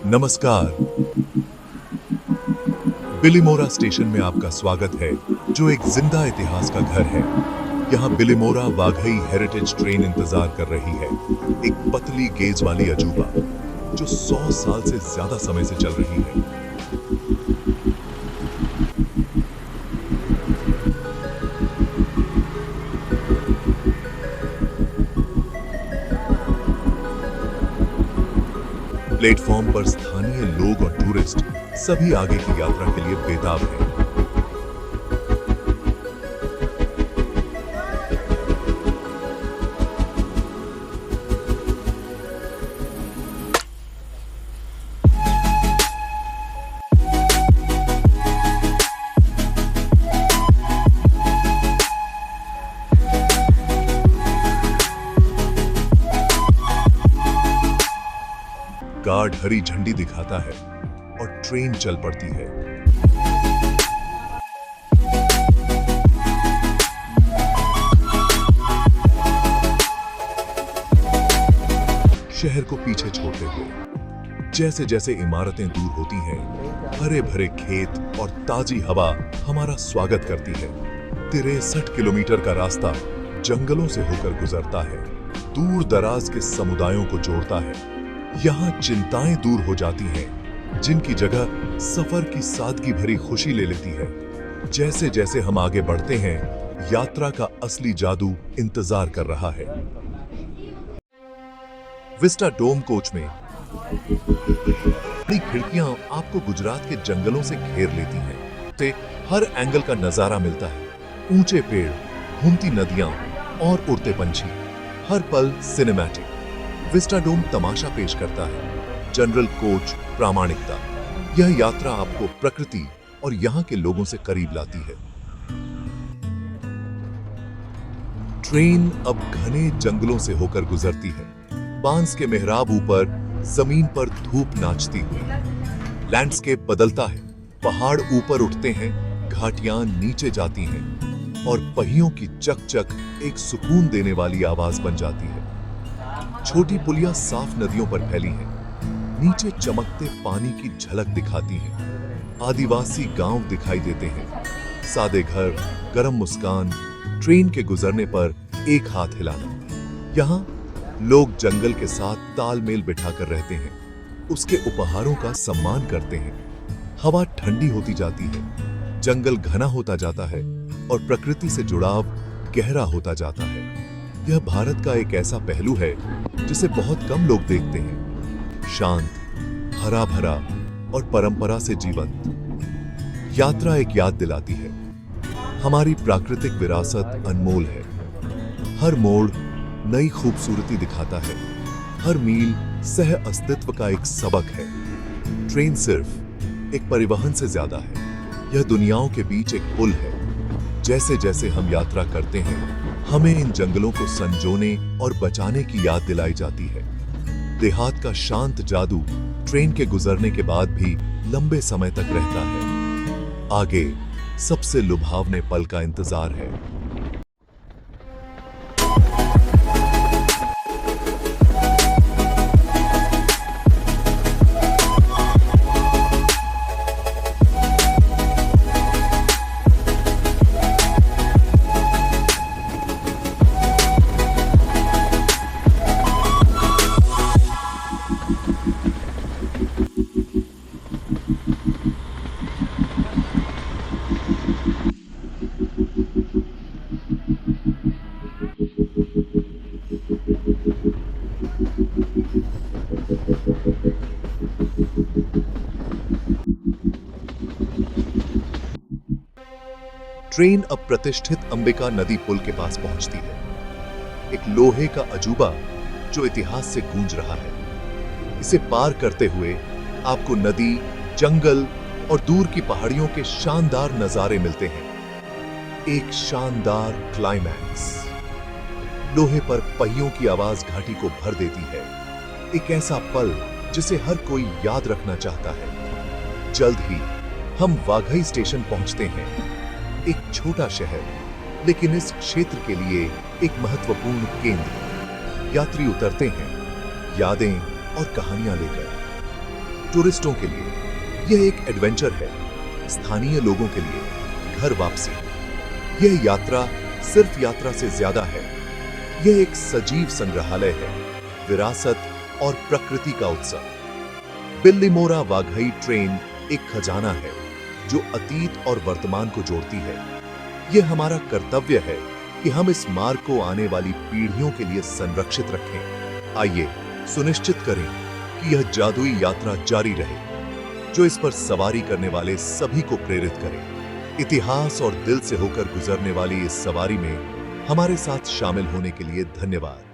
नमस्कार। बिलिमोरा स्टेशन में आपका स्वागत है, जो एक जिंदा इतिहास का घर है। यहाँ बिलिमोरा वाघई हेरिटेज ट्रेन इंतजार कर रही है, एक पतली गेज वाली अजूबा जो 100 साल से ज्यादा समय से चल रही है। प्लेटफॉर्म पर स्थानीय लोग और टूरिस्ट सभी आगे की यात्रा के लिए बेताब हैं। गार्ड हरी झंडी दिखाता है और ट्रेन चल पड़ती है। शहर को पीछे छोड़ते हुए जैसे जैसे इमारतें दूर होती हैं, हरे भरे खेत और ताजी हवा हमारा स्वागत करती है। 63 किलोमीटर का रास्ता जंगलों से होकर गुजरता है, दूर दराज के समुदायों को जोड़ता है। यहाँ चिंताएं दूर हो जाती हैं, जिनकी जगह सफर की सादगी भरी खुशी ले लेती है। जैसे जैसे हम आगे बढ़ते हैं, यात्रा का असली जादू इंतजार कर रहा है। विस्टा डोम कोच में बड़ी खिड़कियां आपको गुजरात के जंगलों से घेर लेती हैं। से हर एंगल का नजारा मिलता है, ऊंचे पेड़, घूमती नदियां और उड़ते पंछी, हर पल सिनेमैटिक। विस्टा डोम तमाशा पेश करता है। जनरल कोच प्रामाणिकता। यह यात्रा आपको प्रकृति और यहाँ के लोगों से करीब लाती है। ट्रेन अब घने जंगलों से होकर गुजरती है, बांस के मेहराब ऊपर जमीन पर धूप नाचती हुई। लैंडस्केप बदलता है, पहाड़ ऊपर उठते हैं, घाटियां नीचे जाती हैं और पहियों की चक-चक एक सुकून देने वाली आवाज बन जाती है। छोटी पुलियां साफ नदियों पर फैली हैं, नीचे चमकते पानी की झलक दिखाती हैं। आदिवासी गांव दिखाई देते हैं, सादे घर, गरम मुस्कान, ट्रेन के गुजरने पर एक हाथ हिलाना। यहाँ लोग जंगल के साथ तालमेल बिठाकर रहते हैं, उसके उपहारों का सम्मान करते हैं। हवा ठंडी होती जाती है, जंगल घना होता जाता है और प्रकृति से जुड़ाव गहरा होता जाता है। यह भारत का एक ऐसा पहलू है जिसे बहुत कम लोग देखते हैं। शांत, हरा भरा और परंपरा से जीवंत। यात्रा एक याद दिलाती है, हमारी प्राकृतिक विरासत अनमोल है। हर मोड़ नई खूबसूरती दिखाता है, हर मील सह अस्तित्व का एक सबक है। ट्रेन सिर्फ एक परिवहन से ज्यादा है, यह दुनियाओं के बीच एक पुल है। जैसे जैसे हम यात्रा करते हैं, हमें इन जंगलों को संजोने और बचाने की याद दिलाई जाती है। देहात का शांत जादू ट्रेन के गुजरने के बाद भी लंबे समय तक रहता है। आगे सबसे लुभावने पल का इंतजार है। ट्रेन अब प्रतिष्ठित अंबिका नदी पुल के पास पहुंचती है, एक लोहे का अजूबा जो इतिहास से गूंज रहा है। इसे पार करते हुए आपको नदी, जंगल और दूर की पहाड़ियों के शानदार नजारे मिलते हैं। एक शानदार क्लाइमैक्स। लोहे पर पहियों की आवाज घाटी को भर देती है। एक ऐसा पल जिसे हर कोई याद रखना चाहता है। जल्द ही हम वाघई स्टेशन पहुंचते हैं, एक छोटा शहर, लेकिन इस क्षेत्र के लिए एक महत्वपूर्ण केंद्र। यात्री उतरते हैं, यादें और कहानियां लेकर। टूरिस्टों के लिए यह एक एडवेंचर है, स्थानीय लोगों के लिए घर वापसी। यह यात्रा सिर्फ यात्रा से ज्यादा है, यह एक सजीव संग्रहालय है, विरासत और प्रकृति का उत्सव। बिल्लीमोरा वाघई ट्रेन एक खजाना है जो अतीत और वर्तमान को जोड़ती है। यह हमारा कर्तव्य है कि हम इस मार्ग को आने वाली पीढ़ियों के लिए संरक्षित रखें। आइए सुनिश्चित करें कि यह जादुई यात्रा जारी रहे, जो इस पर सवारी करने वाले सभी को प्रेरित करे। इतिहास और दिल से होकर गुजरने वाली इस सवारी में हमारे साथ शामिल होने के लिए धन्यवाद।